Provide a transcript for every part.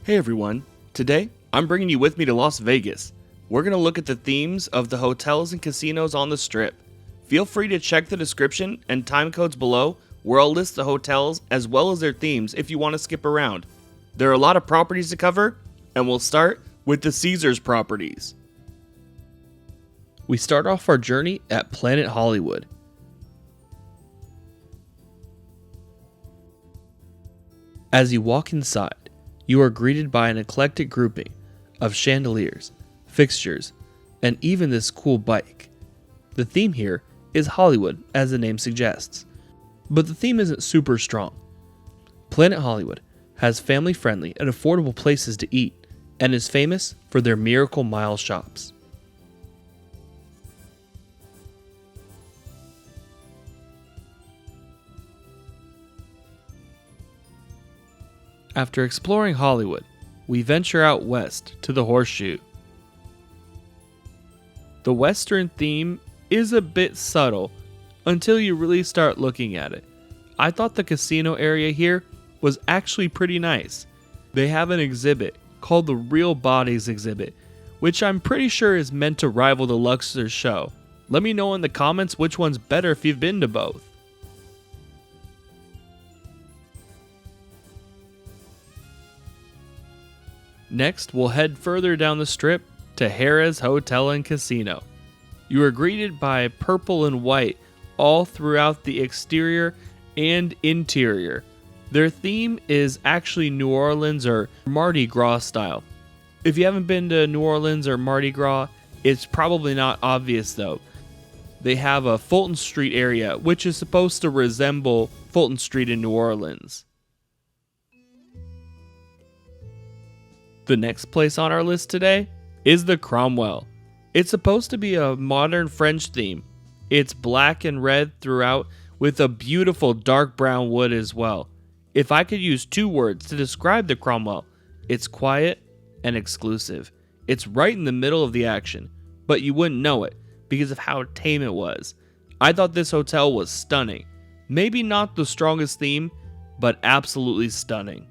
Hey everyone, today I'm bringing you with me to Las Vegas. We're going to look at the themes of the hotels and casinos on the Strip. Feel free to check the description and time codes below where I'll list the hotels as well as their themes if you want to skip around. There are a lot of properties to cover, and we'll start with the Caesars properties. We start off our journey at Planet Hollywood. As you walk inside, you are greeted by an eclectic grouping of chandeliers, fixtures, and even this cool bike. The theme here is Hollywood, as the name suggests, but the theme isn't super strong. Planet Hollywood has family-friendly and affordable places to eat and is famous for their Miracle Mile shops. After exploring Hollywood, we venture out west to the Horseshoe. The Western theme is a bit subtle until you really start looking at it. I thought the casino area here was actually pretty nice. They have an exhibit called the Real Bodies exhibit, which I'm pretty sure is meant to rival the Luxor show. Let me know in the comments which one's better if you've been to both. Next, we'll head further down the Strip to Harrah's Hotel and Casino. You are greeted by purple and white all throughout the exterior and interior. Their theme is actually New Orleans or Mardi Gras style. If you haven't been to New Orleans or Mardi Gras, it's probably not obvious though. They have a Fulton Street area, which is supposed to resemble Fulton Street in New Orleans. The next place on our list today is the Cromwell. It's supposed to be a modern French theme. It's black and red throughout with a beautiful dark brown wood as well. If I could use two words to describe the Cromwell, it's quiet and exclusive. It's right in the middle of the action, but you wouldn't know it because of how tame it was. I thought this hotel was stunning. Maybe not the strongest theme, but absolutely stunning.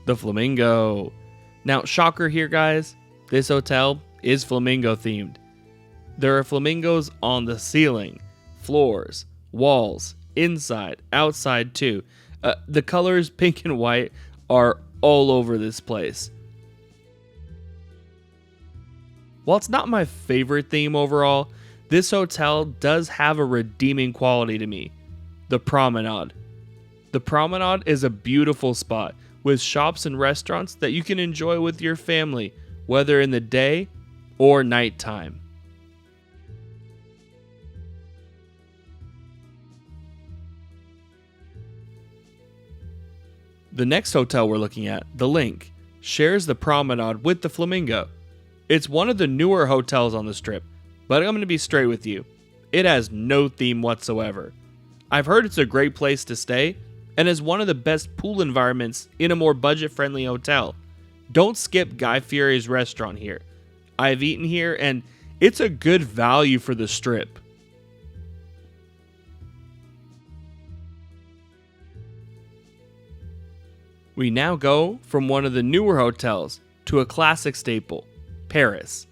The Flamingo. Now, shocker here, guys. This hotel is flamingo themed. There are flamingos on the ceiling, floors, walls, inside, outside too. The colors pink and white are all over this place. While it's not my favorite theme overall, this hotel does have a redeeming quality to me. The Promenade. The Promenade is a beautiful spot with shops and restaurants that you can enjoy with your family, whether in the day or nighttime. The next hotel we're looking at, the Linq, shares the Promenade with the Flamingo. It's one of the newer hotels on the Strip, but I'm going to be straight with you. It has no theme whatsoever. I've heard it's a great place to stay, and is one of the best pool environments in a more budget-friendly hotel. Don't skip Guy Fieri's restaurant here. I've eaten here, and it's a good value for the Strip. We now go from one of the newer hotels to a classic staple, Paris.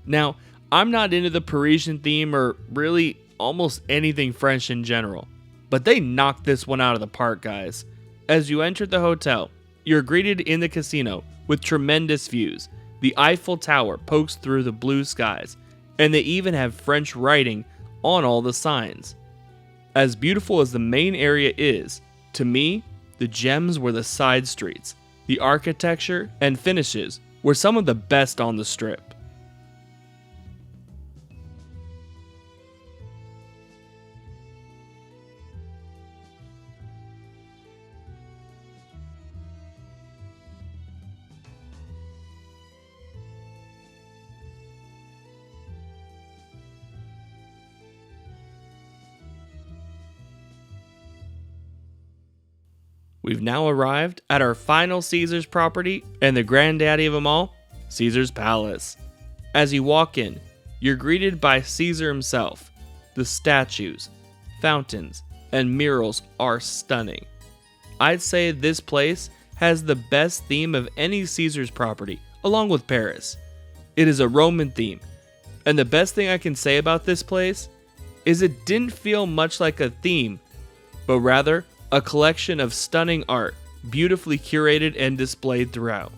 Now, I'm not into the Parisian theme or really almost anything French in general, but they knocked this one out of the park, guys. As you enter the hotel, you're greeted in the casino with tremendous views. The Eiffel Tower pokes through the blue skies, and they even have French writing on all the signs. As beautiful as the main area is, to me, the gems were the side streets. The architecture and finishes were some of the best on the Strip. We've now arrived at our final Caesars property and the granddaddy of them all, Caesar's Palace. As you walk in, you're greeted by Caesar himself. The statues, fountains, and murals are stunning. I'd say this place has the best theme of any Caesars property, along with Paris. It is a Roman theme, and the best thing I can say about this place is it didn't feel much like a theme, but rather a collection of stunning art, beautifully curated and displayed throughout.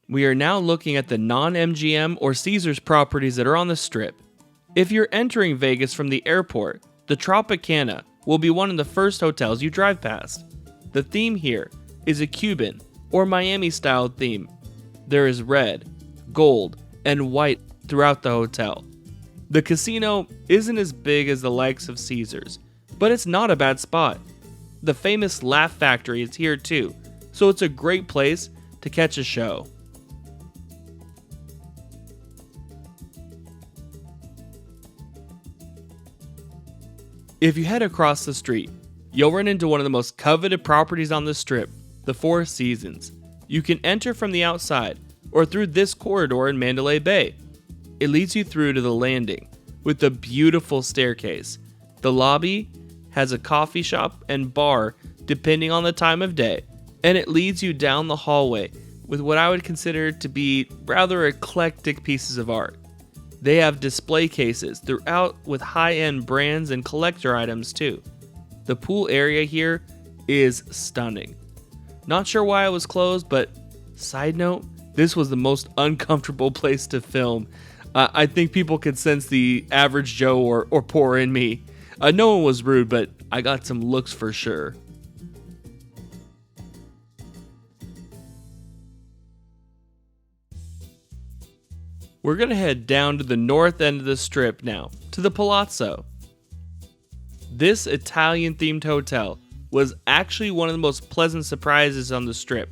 We are now looking at the non-MGM or Caesars properties that are on the Strip. If you're entering Vegas from the airport, the Tropicana will be one of the first hotels you drive past. The theme here is a Cuban or Miami-style theme. There is red, gold, and white throughout the hotel. The casino isn't as big as the likes of Caesars, but it's not a bad spot. The famous Laugh Factory is here too, so it's a great place to catch a show. If you head across the street, you'll run into one of the most coveted properties on the Strip, the Four Seasons. You can enter from the outside or through this corridor in Mandalay Bay. It leads you through to the landing with a beautiful staircase. The lobby has a coffee shop and bar depending on the time of day, and it leads you down the hallway with what I would consider to be rather eclectic pieces of art. They have display cases throughout with high-end brands and collector items too. The pool area here is stunning. Not sure why it was closed, but side note, this was the most uncomfortable place to film. I think people could sense the average Joe or poor in me. No one was rude, but I got some looks for sure. We're going to head down to the north end of the Strip now, to the Palazzo. This Italian-themed hotel was actually one of the most pleasant surprises on the Strip.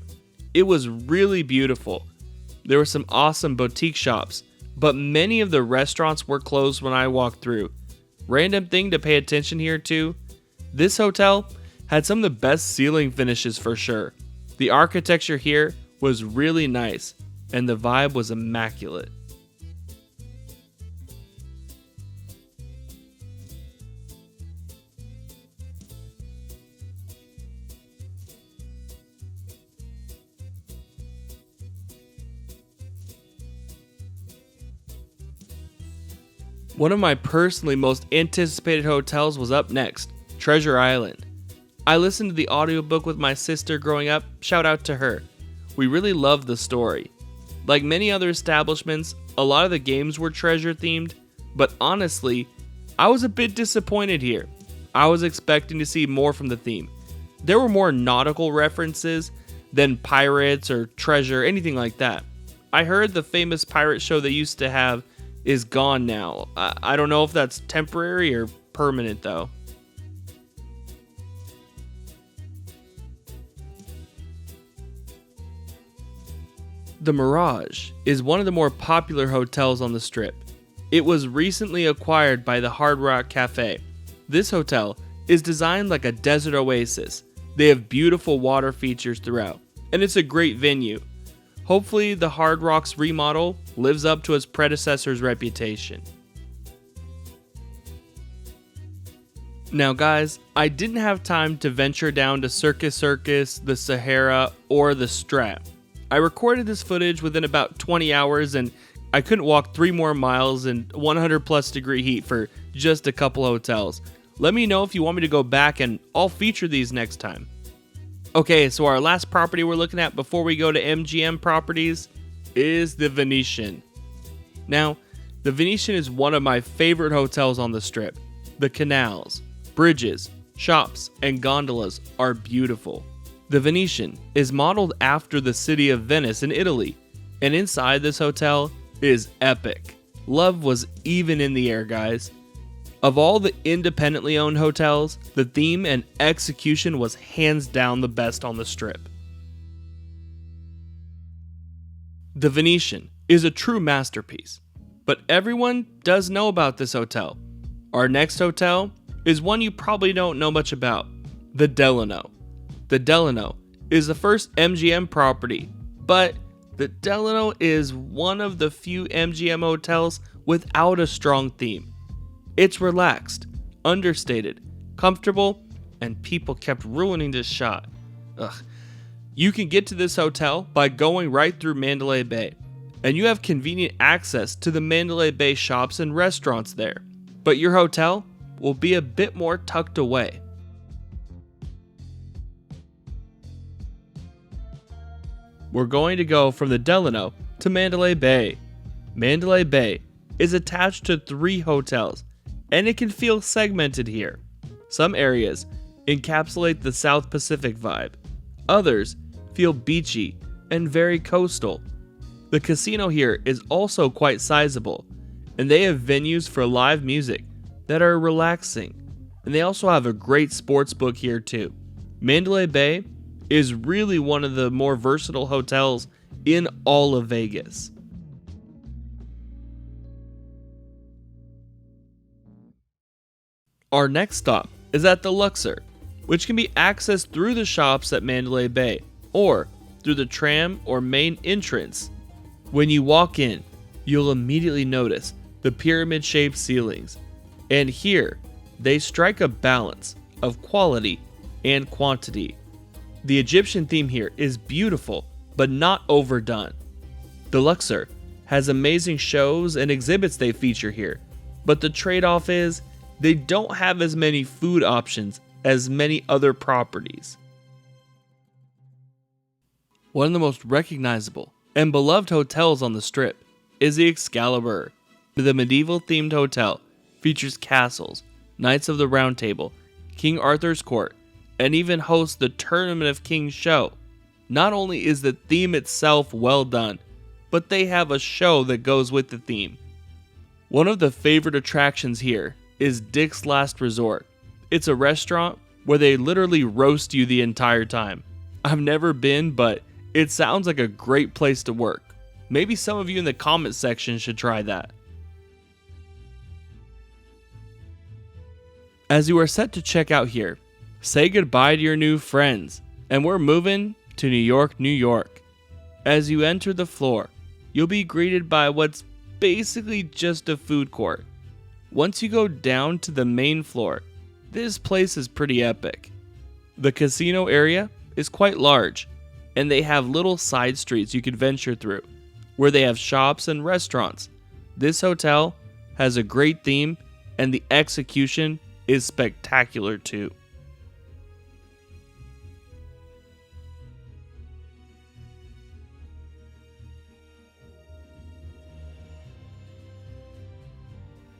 It was really beautiful. There were some awesome boutique shops, but many of the restaurants were closed when I walked through. Random thing to pay attention here too, this hotel had some of the best ceiling finishes for sure. The architecture here was really nice, and the vibe was immaculate. One of my personally most anticipated hotels was up next, Treasure Island. I listened to the audiobook with my sister growing up, shout out to her. We really loved the story. Like many other establishments, a lot of the games were treasure themed, but honestly, I was a bit disappointed here. I was expecting to see more from the theme. There were more nautical references than pirates or treasure, anything like that. I heard the famous pirate show they used to have is gone now. I don't know if that's temporary or permanent though. The Mirage is one of the more popular hotels on the Strip. It was recently acquired by the Hard Rock Cafe. This hotel is designed like a desert oasis. They have beautiful water features throughout, and it's a great venue. Hopefully, the Hard Rock's remodel lives up to its predecessor's reputation. Now guys, I didn't have time to venture down to Circus, the Sahara, or the Strat. I recorded this footage within about 20 hours and I couldn't walk 3 more miles in 100 plus degree heat for just a couple hotels. Let me know if you want me to go back and I'll feature these next time. Okay, so our last property we're looking at before we go to MGM properties is the Venetian. Now, the Venetian is one of my favorite hotels on the Strip. The canals, bridges, shops, and gondolas are beautiful. The Venetian is modeled after the city of Venice in Italy, and inside this hotel is epic. Love was even in the air, guys. Of all the independently owned hotels, the theme and execution was hands down the best on the Strip. The Venetian is a true masterpiece, but everyone does know about this hotel. Our next hotel is one you probably don't know much about, the Delano. The Delano is the first MGM property, but the Delano is one of the few MGM hotels without a strong theme. It's relaxed, understated, comfortable, and people kept ruining this shot. You can get to this hotel by going right through Mandalay Bay, and you have convenient access to the Mandalay Bay shops and restaurants there, but your hotel will be a bit more tucked away. We're going to go from the Delano to Mandalay Bay. Mandalay Bay is attached to 3 hotels, and it can feel segmented here. Some areas encapsulate the South Pacific vibe. Others feel beachy and very coastal. The casino here is also quite sizable, and they have venues for live music that are relaxing. And they also have a great sports book here too. Mandalay Bay is really one of the more versatile hotels in all of Vegas. Our next stop is at the Luxor, which can be accessed through the shops at Mandalay Bay or through the tram or main entrance. When you walk in, you'll immediately notice the pyramid-shaped ceilings, and here they strike a balance of quality and quantity. The Egyptian theme here is beautiful, but not overdone. The Luxor has amazing shows and exhibits they feature here, but the trade-off is they don't have as many food options as many other properties. One of the most recognizable and beloved hotels on the Strip is the Excalibur. The medieval-themed hotel features castles, Knights of the Round Table, King Arthur's Court, and even hosts the Tournament of Kings show. Not only is the theme itself well done, but they have a show that goes with the theme. One of the favorite attractions here is Dick's Last Resort. It's a restaurant where they literally roast you the entire time. I've never been, but it sounds like a great place to work. Maybe some of you in the comment section should try that. As you are set to check out here, say goodbye to your new friends, and we're moving to New York, New York. As you enter the floor, you'll be greeted by what's basically just a food court. Once you go down to the main floor, this place is pretty epic. The casino area is quite large, and they have little side streets you can venture through, where they have shops and restaurants. This hotel has a great theme, and the execution is spectacular too.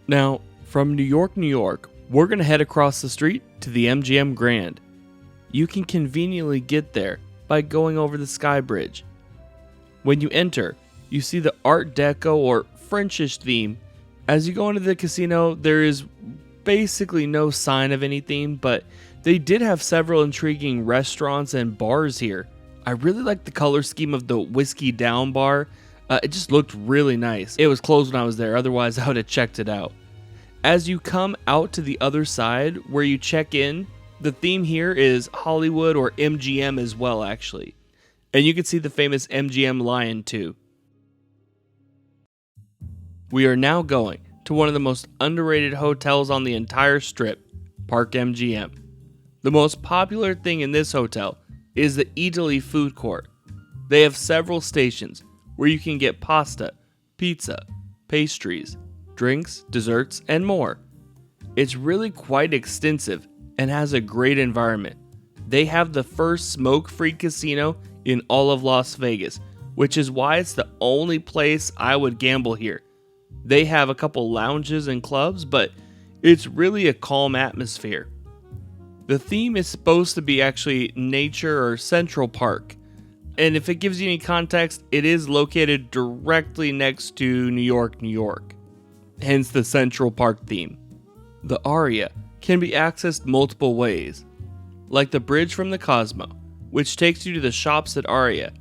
Now, from New York, New York, we're going to head across the street to the MGM Grand. You can conveniently get there by going over the Sky Bridge. When you enter, you see the Art Deco or Frenchish theme. As you go into the casino, there is basically no sign of any theme, but they did have several intriguing restaurants and bars here. I really like the color scheme of the Whiskey Down bar. It just looked really nice. It was closed when I was there, otherwise I would have checked it out. As you come out to the other side where you check in, the theme here is Hollywood or MGM as well, actually. And you can see the famous MGM lion too. We are now going to one of the most underrated hotels on the entire Strip, Park MGM. The most popular thing in this hotel is the Italy food court. They have several stations where you can get pasta, pizza, pastries, drinks, desserts, and more. It's really quite extensive and has a great environment. They have the first smoke-free casino in all of Las Vegas, which is why it's the only place I would gamble here. They have a couple lounges and clubs, but it's really a calm atmosphere. The theme is supposed to be actually nature or Central Park. And if it gives you any context, it is located directly next to New York, New York. Hence the Central Park theme. The Aria can be accessed multiple ways, like the bridge from the Cosmo, which takes you to the shops at Aria.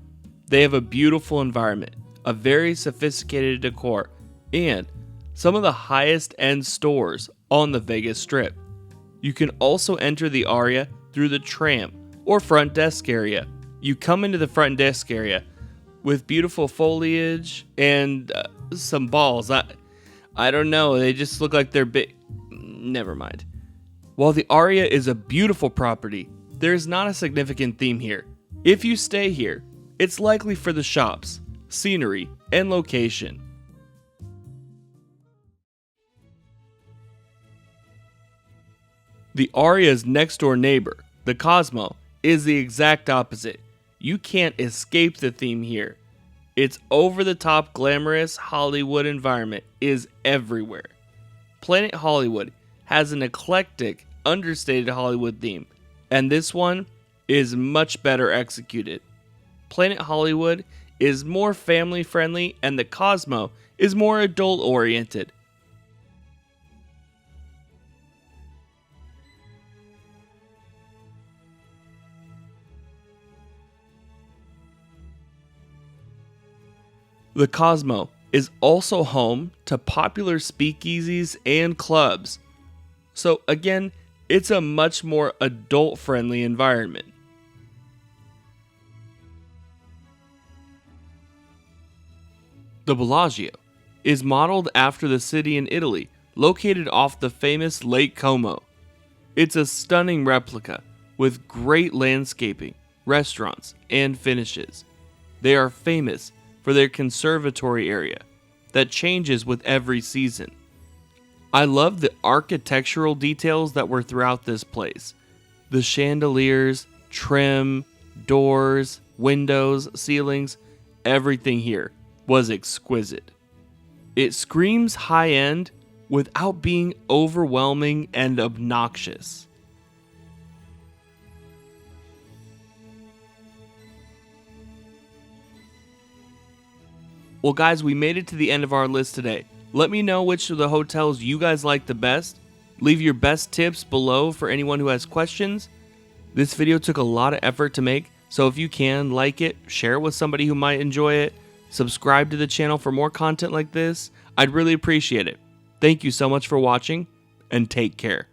They have a beautiful environment, a very sophisticated decor, and some of the highest end stores on the Vegas Strip. You can also enter the Aria through the tram or front desk area. You come into the front desk area with beautiful foliage and some balls. I don't know, they just look like they're big. Never mind. While the Aria is a beautiful property, there is not a significant theme here. If you stay here, it's likely for the shops, scenery, and location. The Aria's next door neighbor, the Cosmo, is the exact opposite. You can't escape the theme here. Its over-the-top glamorous Hollywood environment is everywhere. Planet Hollywood has an eclectic, understated Hollywood theme, and this one is much better executed. Planet Hollywood is more family-friendly, and the Cosmo is more adult-oriented. The Cosmo is also home to popular speakeasies and clubs. So again, it's a much more adult-friendly environment. The Bellagio is modeled after the city in Italy, located off the famous Lake Como. It's a stunning replica with great landscaping, restaurants, and finishes. They are famous for their conservatory area that changes with every season. I love the architectural details that were throughout this place. The chandeliers, trim, doors, windows, ceilings, everything here was exquisite. It screams high-end without being overwhelming and obnoxious. Well guys, we made it to the end of our list today. Let me know which of the hotels you guys like the best. Leave your best tips below for anyone who has questions. This video took a lot of effort to make, so if you can, like it, share it with somebody who might enjoy it, subscribe to the channel for more content like this. I'd really appreciate it. Thank you so much for watching, and take care.